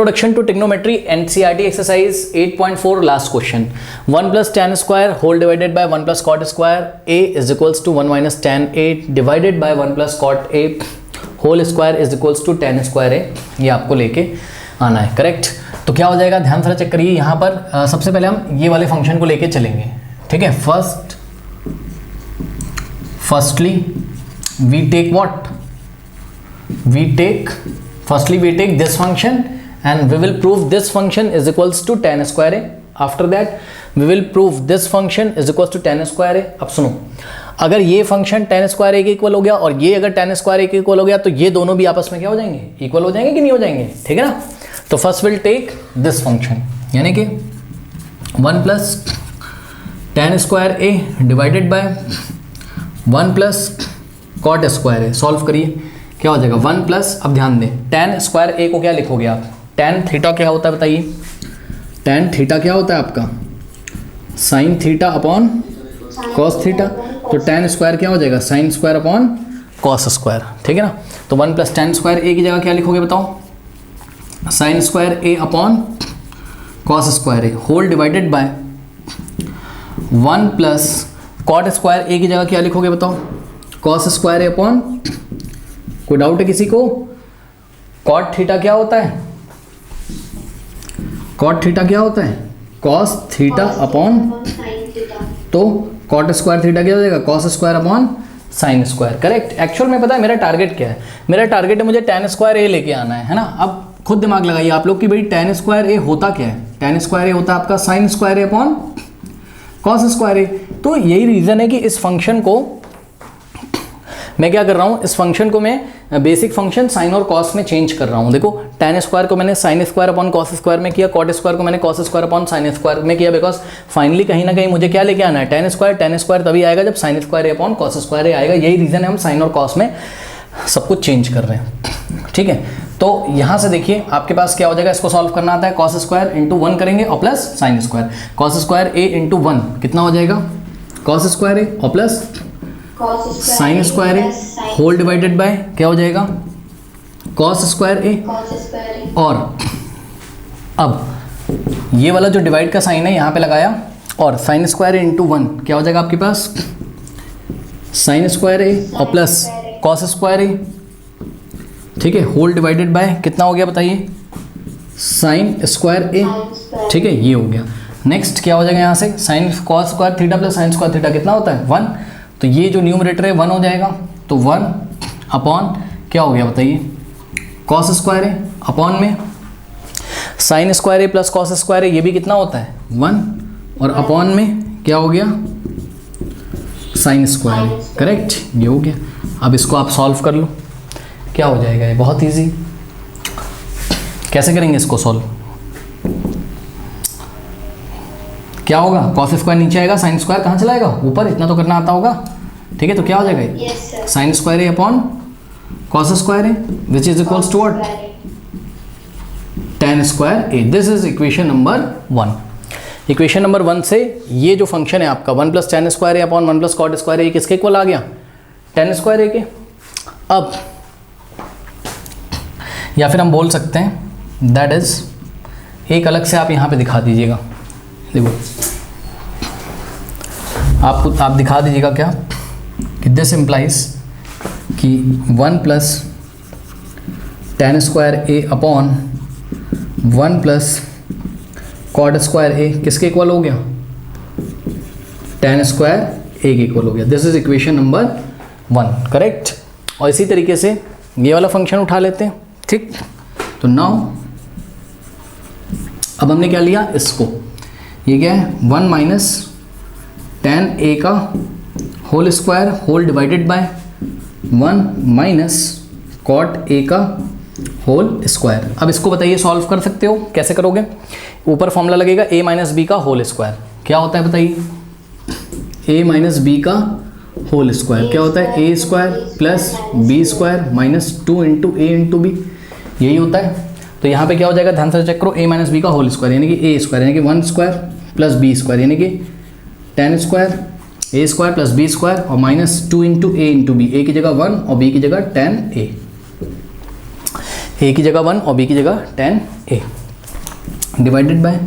Introduction to trigonometry NCERT exercise 8.4 last question. 1 plus tan square whole divided by 1 plus cot square a is equals to 1 minus tan a divided by 1 plus cot a whole square is equals to tan square a. ये आपको लेके आना है, correct. तो क्या हो जाएगा, ध्यान से चेक करिए। यहाँ पर सबसे पहले हम ये वाले फंक्शन को लेके चलेंगे, ठीक है। Firstly we take what, we take this function and we will prove this function is equals to tan square a. After that we will prove this function is equals to tan square a. अब सुनो, अगर ये function tan square a के equal हो गया और ये अगर tan square a के इक्वल हो गया तो ये दोनों भी आपस में क्या हो जाएंगे, इक्वल हो जाएंगे कि नहीं हो जाएंगे, ठीक है ना। तो first will take this function, यानी कि 1 plus tan square a divided by 1 plus cot square a। Solve करिए, क्या हो जाएगा 1 प्लस, अब ध्यान दें tan स्क्वायर a को क्या लिखोगे आप, tan थीटा क्या होता है बताइए, tan थीटा क्या होता है आपका sin theta upon cos theta. तो tan स्क्वायर क्या हो जाएगा sin square upon cos square, ठीक है ना। तो 1 प्लस tan स्क्वायर a की जगह क्या लिखोगे बताओ, sin square a upon cos square a whole divided by 1 plus cot square a की जगह क्या लिखोगे बताओ, cos स्क्वायर a अपॉन, कोई डाउट है किसी को, cot थीटा क्या होता है, cot थीटा क्या होता है cos थीटा अपॉन, तो cot स्क्वायर थीटा क्या हो जाएगा cos square upon sin square, correct. Actual में पता है मेरा टारगेट क्या है, मेरा टारगेट है मुझे tan स्क्वायर a लेके आना है ना। अब खुद दिमाग लगाइए आप लोग कि भाई tan स्क्वायर a होता क्या है, tan स्क्वायर a होता है आपका sin square a upon cos square a। तो यही रीज़न है कि इस फंक्शन को मैं क्या कर रहा हूँ, इस फंक्शन को मैं बेसिक फंक्शन साइन और कॉस में चेंज कर रहा हूँ। देखो tan स्क्वायर को मैंने sign square upon cos square में किया, कॉट स्क्वायर को मैंने cos square upon sine square में किया, बिकॉज फाइनली कहीं ना कहीं मुझे क्या लेके आना है, tan स्क्वायर तभी आएगा जब sign square upon cos square आएगा। यही रीज़न है हम साइन और कॉस में सब कुछ चेंज कर रहे हैं, ठीक है। तो यहाँ से देखिए आपके पास क्या हो जाएगा, इसको सॉल्व करना आता है, कॉस स्क्वायर इंटू 1 करेंगे और plus sine square, cos square a into 1 कितना हो जाएगा, कॉस स्क्वायर a और plus sine square A whole divided by क्या हो जाएगा cos स्क्वायर ए। और अब ये वाला जो डिवाइड का साइन है यहाँ पे लगाया और साइन स्क्वायर ए इंटू 1 क्या हो जाएगा आपके पास, साइन स्क्वायर ए और प्लस cos स्क्वायर ए, ठीक है, होल डिवाइडेड बाय कितना हो गया बताइए, साइन स्क्वायर ए, ठीक है, ये हो गया। नेक्स्ट क्या हो जाएगा यहाँ से, sine cos square theta plus sine square theta कितना होता है 1, तो ये जो न्यूमरेटर है 1 हो जाएगा, तो 1 अपॉन क्या हो गया बताइए, cos स्क्वायर है अपॉन में साइन स्क्वायर है प्लस cos स्क्वायर है, ये भी कितना होता है 1 और अपॉन में क्या हो गया साइन स्क्वायर है, करेक्ट, ये हो गया। अब इसको आप सॉल्व कर लो, क्या हो जाएगा, ये बहुत इजी। कैसे करेंगे इसको सॉल्व, क्या होगा, cos स्क्वायर नीचे आएगा, साइन स्क्वायर कहाँ चला जाएगा ऊपर, इतना तो करना आता होगा, ठीक है। तो क्या हो जाएगा sine square A upon cos square A which is equals to what, tan square A. This is equation number 1। Equation number 1 से ये जो फंक्शन है आपका 1 plus tan square A upon 1 plus cot square A किसके equal आ गया, tan square ए के। अब या फिर हम बोल सकते हैं दैट इज, एक अलग से आप यहाँ पे दिखा दीजिएगा, देखो आप दिखा दीजिएगा क्या कि दिस इम्प्लाइज कि 1 plus tan square A upon 1 plus cot square A किसके इक्वल हो गया, tan स्क्वायर ए के इक्वल हो गया। This is equation number 1, correct. और इसी तरीके से ये वाला फंक्शन उठा लेते हैं, ठीक। तो नाउ अब हमने क्या लिया, इसको, ये क्या है 1 माइनस tan ए का whole square whole divided by 1 minus cot A का होल स्क्वायर। अब इसको बताइए सॉल्व कर सकते हो, कैसे करोगे, ऊपर फॉर्मूला लगेगा a माइनस बी का होल स्क्वायर, क्या होता है बताइए, a माइनस बी का होल स्क्वायर क्या होता है, a square plus B square minus 2 into A into B, यही होता है। तो यहाँ पे क्या हो जाएगा, ध्यान से चेक करो, a माइनस बी का होल स्क्वायर यानी कि a स्क्वायर यानी कि 1 स्क्वायर प्लस बी स्क्वायर यानी कि tan square a square plus B square और minus 2 into A into B, A की जगह 1 और बी की जगह tan a। ए की जगह 1 और बी की जगह tan a डिवाइडेड बाय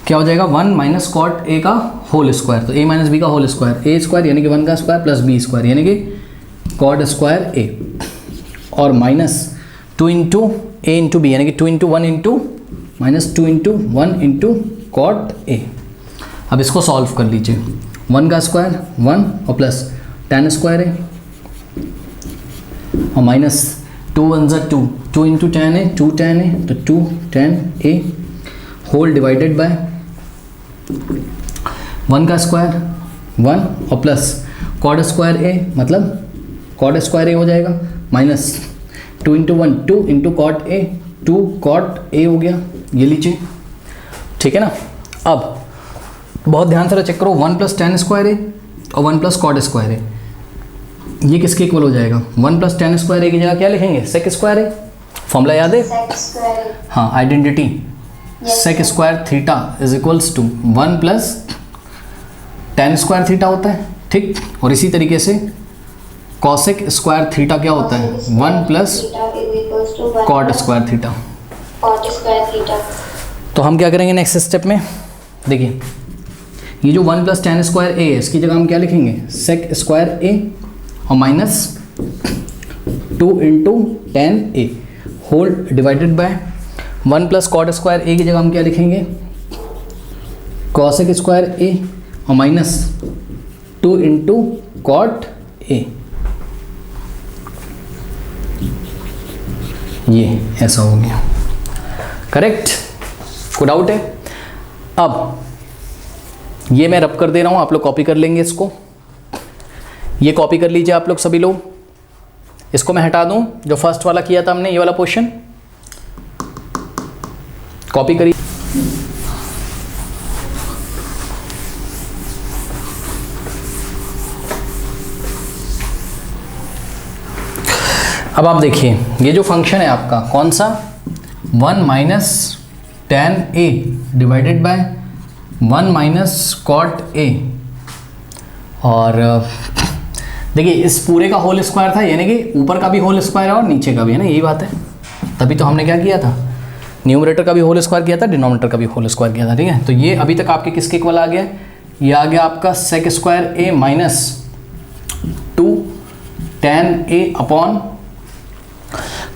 क्या हो जाएगा 1 माइनस कॉट ए का होल स्क्वायर, तो a माइनस बी का होल स्क्वायर, ए स्क्वायर यानी कि 1 का स्क्वायर प्लस बी स्क्वायर यानी कि कॉट स्क्वायर ए, और minus 2 into A into B यानी कि 2 into 1 into minus 2 into 1 into cot A. अब इसको सॉल्व कर लीजिए, 1 का स्क्वायर 1 और प्लस tan स्क्वायर है और माइनस 2 1 ज़ा 2, 2 इंटू tan है 2 tan है तो 2 tan a whole divided by 1 का स्क्वायर 1 और प्लस कॉट स्क्वायर a मतलब कॉट स्क्वायर a हो जाएगा, minus 2 into 1 2 into cot a 2 cot a हो गया, ये लीजिए, ठीक है ना। अब बहुत ध्यान से चेक करो, 1 प्लस tan स्क्वायर है और 1 प्लस कॉट स्क्वायर है, ये किसके इक्वल हो जाएगा, 1 प्लस tan स्क्वायर है की जगह क्या लिखेंगे सेक स्क्वायर है, फॉर्मूला याद है, हाँ identity, sec square theta is equals to 1 plus tan square theta होता है, ठीक। और इसी तरीके से कॉसेक स्क्वायर थीटा क्या होता है 1 प्लस कॉट स्क्वायर थीटा। तो हम क्या करेंगे नेक्स्ट स्टेप में, देखिए ये जो 1 प्लस tan स्क्वायर ए है इसकी जगह हम क्या लिखेंगे सेक स्क्वायर ए और minus 2 into tan A whole divided by 1 plus cot square A की जगह हम क्या लिखेंगे कॉसेक स्क्वायर ए और माइनस 2 इंटू कॉट ए, ये ऐसा हो गया, करेक्ट, कोई डाउट है। अब ये मैं रब कर दे रहा हूँ, आप लोग कॉपी कर लेंगे इसको, ये कॉपी कर लीजिए आप लोग सभी लोग, इसको मैं हटा दूँ जो फर्स्ट वाला किया था हमने, ये वाला क्वेश्चन कॉपी करिए। अब आप देखिए ये जो फंक्शन है आपका कौन सा 1 minus tan a divided by 1 minus cot a, और देखिए इस पूरे का होल स्क्वायर था यानी कि ऊपर का भी होल स्क्वायर है और नीचे का भी है ना, यही बात है, तभी तो हमने क्या किया था न्यूमरेटर का भी होल स्क्वायर किया था डिनोमिनेटर का भी होल स्क्वायर किया था, ठीक है। तो ये अभी तक आपके किसके इक्वल आ गया, ये आ गया आपका sec square a minus 2 tan a upon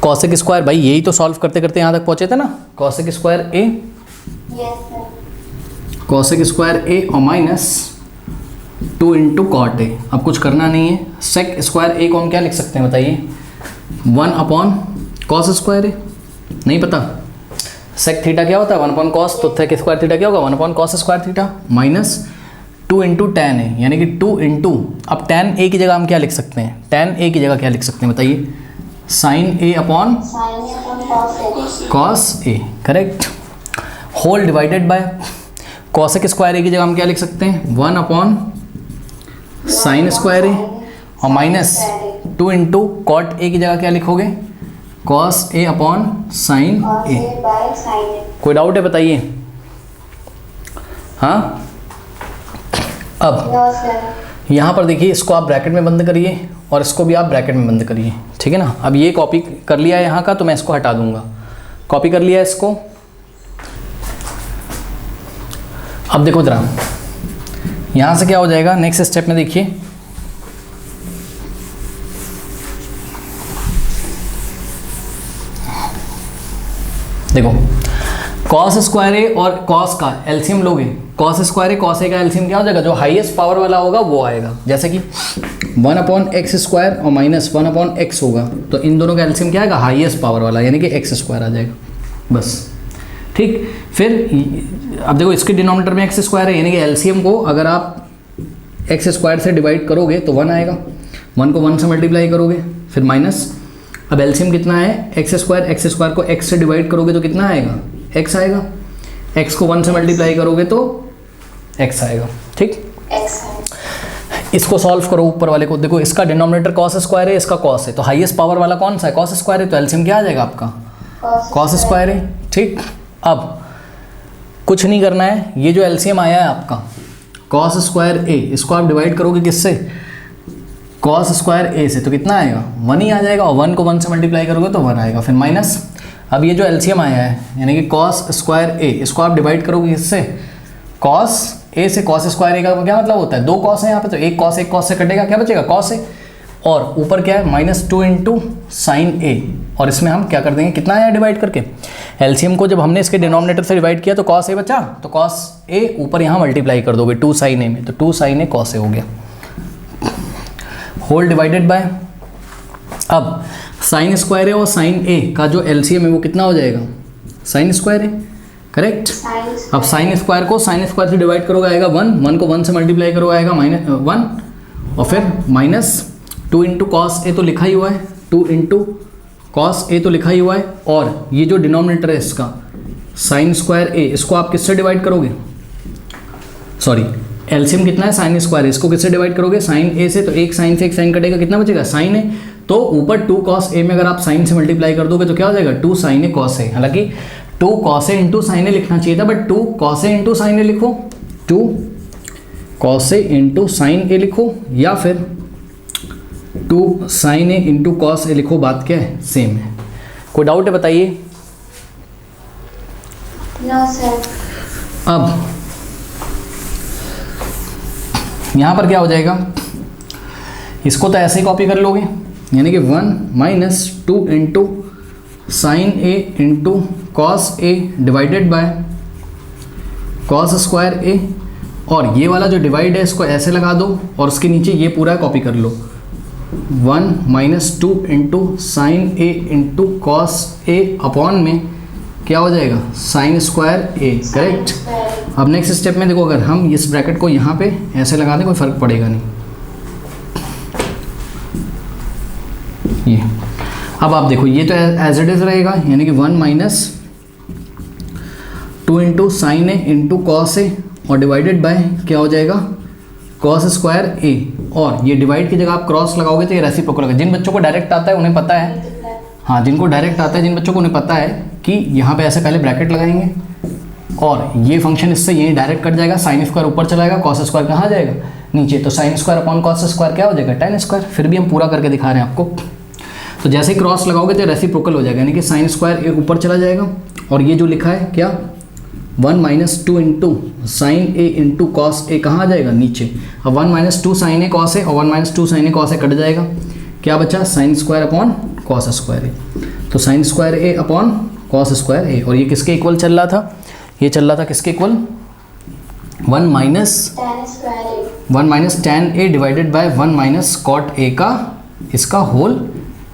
cosec square, भाई यही तो सॉल्व करते करते यहाँ तक पहुँचे थे ना, cosec square a cosec square a और माइनस 2 इंटू कॉट ए। अब कुछ करना नहीं है, सेक स्क्वायर a को हम क्या लिख सकते हैं बताइए 1 अपॉन कॉस स्क्वायर a, नहीं पता सेक थीटा क्या होता है 1 अपॉन कॉस, तो सेक स्क्वायर थीटा क्या होगा 1 upon cos square theta, minus 2 into tan A यानी कि 2 इंटू, अब टैन ए की जगह हम क्या लिख सकते हैं, टैन ए की जगह क्या लिख सकते हैं बताइए sine A upon cos A, correct, whole divided by cosec square A की जगह हम क्या लिख सकते हैं 1 अपॉन साइन स्क्वायर ए और माइनस 2 इंटू कॉट ए की जगह क्या लिखोगे कॉस ए अपॉन साइन ए। कोई डाउट है बताइए, हाँ। अब यहाँ पर देखिए इसको आप ब्रैकेट में बंद करिए और इसको भी आप ब्रैकेट में बंद करिए, ठीक है ना। अब ये कॉपी कर लिया है यहाँ का, तो मैं इसको हटा दूंगा, कॉपी कर लिया है इसको। अब देखो जरा यहाँ से क्या हो जाएगा नेक्स्ट स्टेप में, देखिए देखो कॉस स्क्वायर ए और कॉस का एलसीएम लोगे, कॉस स्क्वायर ए कॉस ए का एलसीएम क्या हो जाएगा, जो हाईएस्ट पावर वाला होगा वो आएगा, जैसे कि 1 अपॉन एक्स स्क्वायर और माइनस 1 अपॉन एक्स होगा, तो इन दोनों का एलसीएम क्या आएगा हाईएस्ट पावर वाला यानी कि एक्स स्क्वायर आ जाएगा, बस, ठीक। फिर अब देखो इसके डिनोमिनेटर में एक्स स्क्वायर है यानी कि एलसीएम को अगर आप एक्स स्क्वायर से डिवाइड करोगे तो 1 आएगा, 1 को 1 से मल्टीप्लाई करोगे फिर माइनस, अब एलसीएम कितना है एक्स स्क्वायर को एक्स से डिवाइड करोगे तो कितना आएगा एक्स आएगा, एक्स को 1 से मल्टीप्लाई करोगे तो एक्स आएगा, ठीक। इसको सॉल्व करो ऊपर वाले को, देखो इसका डिनोमिनेटर कॉस स्क्वायर है, इसका कॉस है, तो हाईएस्ट पावर वाला कौन सा है कॉस स्क्वायर है, तो एलसीएम क्या आ जाएगा आपका कॉस स्क्वायर है, ठीक। अब कुछ नहीं करना है, ये जो एलसीएम आया है आपका कॉस स्क्वायर ए, इसको आप डिवाइड करोगे किससे कॉस स्क्वायर ए से, तो कितना आएगा 1 ही आ जाएगा, और 1 को 1 से मल्टीप्लाई करोगे तो 1 आएगा, फिर माइनस अब ये जो एलसीएम आया है यानी कि कॉस स्क्वायर ए, इसको आप डिवाइड करोगे इससे, कॉस ए से कॉस स्क्वायर ए का क्या मतलब होता है, 2 कॉस है यहाँ पे, तो एक कॉस से कटेगा, क्या बचेगा कॉस ए, और ऊपर क्या है -2 इंटू साइन ए, और इसमें हम क्या कर देंगे, कितना आया डिवाइड करके, एलसीएम को जब हमने इसके डिनोमिनेटर से डिवाइड किया तो कॉस ए बचा, तो कॉस ए ऊपर यहाँ मल्टीप्लाई कर दोगे 2 साइन ए में, तो 2 साइन ए कॉस ए हो गया, होल डिवाइडेड बाय, अब साइन स्क्वायर ए और साइन ए का जो एलसीएम है वो कितना हो जाएगा, साइन स्क्वायर ए, करेक्ट। अब साइन स्क्वायर को साइन स्क्वायर से डिवाइड करोगे आएगा 1 को 1 से मल्टीप्लाई करोगे आएगा -1, और फिर -2 इंटू कॉस ए तो लिखा ही हुआ है, 2 इंटू कॉस ए तो लिखा ही हुआ है, और ये जो डिनोमिनेटर है इसका साइन स्क्वायर ए, इसको आप किससे डिवाइड करोगे, सॉरी एलसीएम कितना है साइन स्क्वायर, इसको किससे डिवाइड करोगे, साइन ए से, तो एक साइन से एक साइन कटेगा, कितना बचेगा साइन ए, तो ऊपर 2 कॉस ए में अगर आप साइन से मल्टीप्लाई कर दोगे तो क्या हो जाएगा 2 साइन ए कॉस ए, हालांकि 2 cos A into sine A लिखना चाहिए था, but 2 cos A into sine A लिखो, 2 cos A into sine A लिखो, या फिर 2 sine A into cos A लिखो, बात क्या है सेम है। कोई डाउट है बताइए? No sir. अब यहाँ पर क्या हो जाएगा, इसको तो ऐसे ही कॉपी कर लोगे, यानी कि 1 - 2 into sine A into cos A divided by cos square A, और ये वाला जो डिवाइड है इसको ऐसे लगा दो और उसके नीचे ये पूरा कॉपी कर लो, 1 - 2 into sine A into cos A upon में क्या हो जाएगा साइन स्क्वायर ए, करेक्ट। अब नेक्स्ट स्टेप में देखो, अगर हम इस ब्रैकेट को यहाँ पे ऐसे लगा दें कोई फर्क पड़ेगा नहीं, ये अब आप देखो ये तो एज इट इज रहेगा, यानी कि 1 - 2 into sine A into cos ए और डिवाइडेड बाय क्या हो जाएगा कॉस स्क्वायर ए, और ये डिवाइड की जगह आप क्रॉस लगाओगे तो ये रेसिप्रोकल होगा। जिन बच्चों को डायरेक्ट आता है उन्हें पता है, हाँ जिनको डायरेक्ट आता है, जिन बच्चों को उन्हें पता है कि यहाँ पे ऐसे पहले ब्रैकेट लगाएंगे और ये फंक्शन इससे यही डायरेक्ट कट जाएगा, साइन स्क्वायर ऊपर चला जाएगा, कॉस स्क्वायर कहाँ जाएगा नीचे, तो sine square upon cos square क्या हो जाएगा tan स्क्वायर। फिर भी हम पूरा करके दिखा रहे हैं आपको, तो जैसे ही क्रॉस लगाओगे तो रेसिप्रोकल हो जाएगा, यानी कि साइन स्क्वायर ए ऊपर चला जाएगा, और ये जो लिखा है क्या 1 - 2 into sine A into cos ए कहाँ आ जाएगा नीचे, अब 1 - 2 साइन ए कॉस ए और 1 - 2 sine A cos A cut जाएगा, क्या बचा sine square upon cos square A, तो sine square A upon cos square A, और ये किसके इक्वल चल रहा था, ये चल रहा था किसके equal 1 - tan A divided by 1 - cot A का इसका होल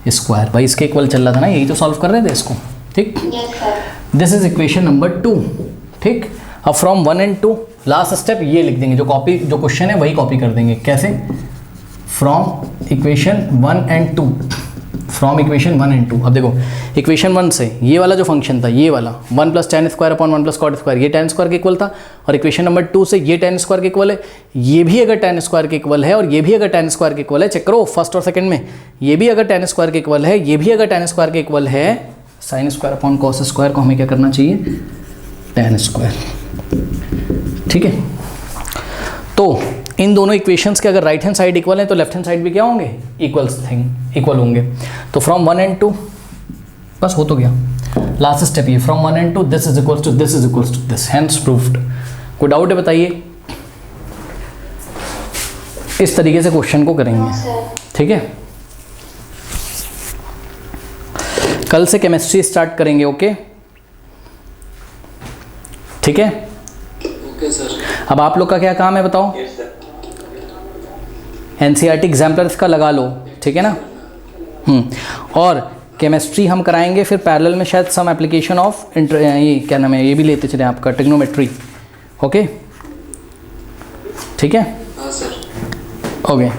स्क्वायर, भाई इसके इक्वल चल रहा था ना, यही तो सॉल्व कर रहे थे इसको, ठीक। दिस इज इक्वेशन नंबर 2, ठीक। अब फ्रॉम 1 and 2 लास्ट स्टेप ये लिख देंगे, जो क्वेश्चन है वही कॉपी कर देंगे, कैसे, from equation 1 and 2, from equation 1 and 2। अब देखो इक्वेशन 1 से ये वाला जो फंक्शन था, ये वाला 1 + tan square upon 1 + cot square, ये tan स्क्वायर के इक्वल था, और इक्वेशन नंबर 2 से ये tan स्क्वायर के इक्वल है, ये भी अगर tan स्क्वायर के इक्वल है और ये भी अगर tan स्क्वायर के इक्वल है, चेक करो फर्स्ट और सेकंड में, ये भी अगर tan स्क्वायर के इक्वल है, ये भी अगर tan स्क्वायर के इक्वल है, sign square upon cos square को हमें क्या करना चाहिए tan स्क्वायर, ठीक है। तो इन दोनों इक्वेशंस के अगर राइट हैंड साइड इक्वल है तो लेफ्ट हैंड साइड भी क्या होंगे इक्वल होंगे। तो फ्रॉम 1 and 2 बस हो तो गया, लास्ट स्टेप ये from 1 and 2 this is equals to this is equals to this, hence proved. कोई डाउट है बताइए? इस तरीके से क्वेश्चन को करेंगे, ठीक है। कल से केमिस्ट्री स्टार्ट करेंगे, ओके ठीक है। Okay sir. अब आप लोग का क्या काम है बताओ? एनसीईआरटी एग्जाम्पलर्स का लगा लो, ठीक है ना। और केमिस्ट्री हम कराएंगे फिर पैरेलल में, शायद सम एप्लीकेशन ऑफ ये क्या नाम है, ये भी लेते चले आपका ट्रिग्नोमेट्री, ओके ठीक है। हाँ सर। ओके